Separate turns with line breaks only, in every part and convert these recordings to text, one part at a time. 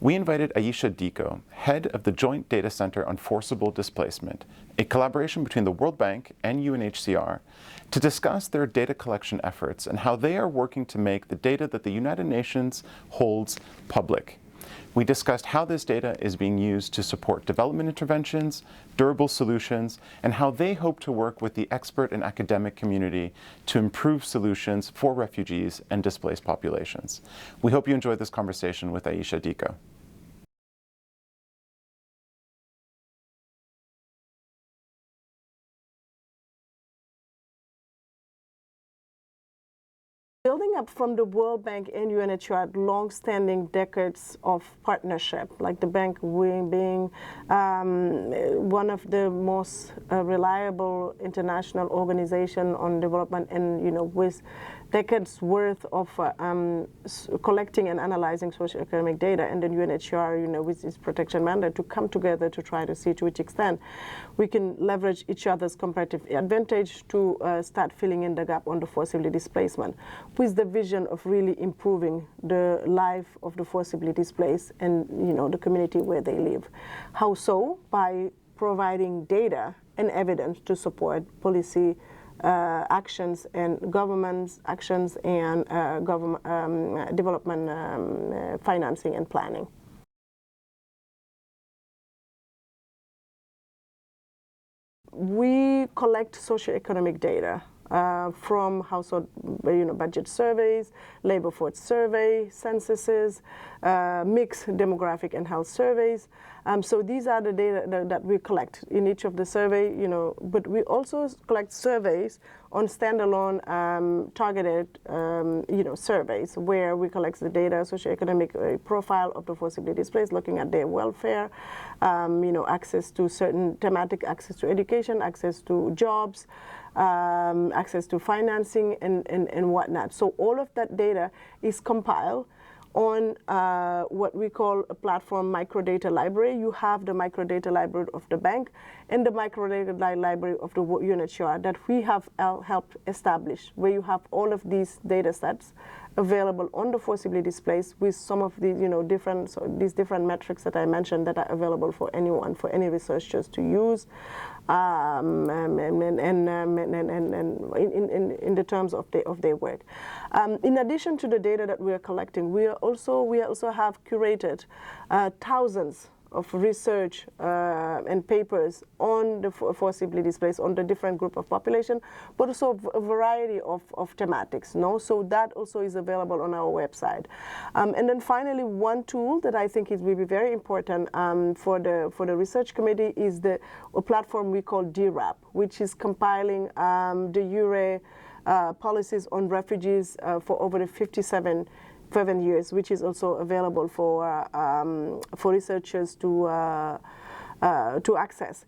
We invited Aissatou Dicko, head of the Joint Data Center on Forcible Displacement, a collaboration between the World Bank and UNHCR, to discuss their data collection efforts and how they are working to make the data that the United Nations holds public. We discussed how this data is being used to support development interventions, durable solutions, and how they hope to work with the expert and academic community to improve solutions for refugees and displaced populations. We hope you enjoyed this conversation with Aissatou Dicko.
Building up from the World Bank and UNHCR long-standing decades of partnership, like the bank being one of the most reliable international organization on development, and with decades worth of collecting and analyzing socioeconomic data, and then UNHCR, with its protection mandate, to come together to try to see to which extent we can leverage each other's comparative advantage to start filling in the gap on the forcibly displacement, with the vision of really improving the life of the forcibly displaced and the community where they live. How so? By providing data and evidence to support policy actions and government's actions and development financing and planning. We collect socioeconomic data from household budget surveys, labor force survey, censuses, mixed demographic and health surveys. So these are the data that we collect in each of the survey, but we also collect surveys on standalone targeted, surveys where we collect the data, socioeconomic profile of the forcibly displaced, looking at their welfare, access to certain thematic, access to education, access to jobs, access to financing and whatnot. So all of that data is compiled on what we call a platform Microdata Library. You have the Microdata Library of the bank and the Microdata Library of the UNHCR that we have helped establish, where you have all of these data sets available on the forcibly displaced with some of the these different metrics that I mentioned that are available for anyone, for any researchers to use, in the terms of their work. In addition to the data that we are collecting, we also have curated thousands of research and papers on the forcibly displaced, on the different group of population, but also a variety of thematics. So that also is available on our website. And then finally, one tool that I think will be very important for the research committee is a platform we call DWRAP, which is compiling the URA policies on refugees for over the 57 years, which is also available for researchers to access.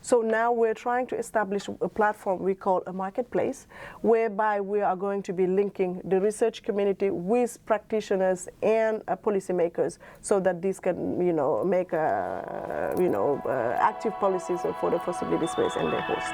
So now we're trying to establish a platform we call a marketplace, whereby we are going to be linking the research community with practitioners and policymakers, so that these can, make active policies for the forcibly displaced and their host.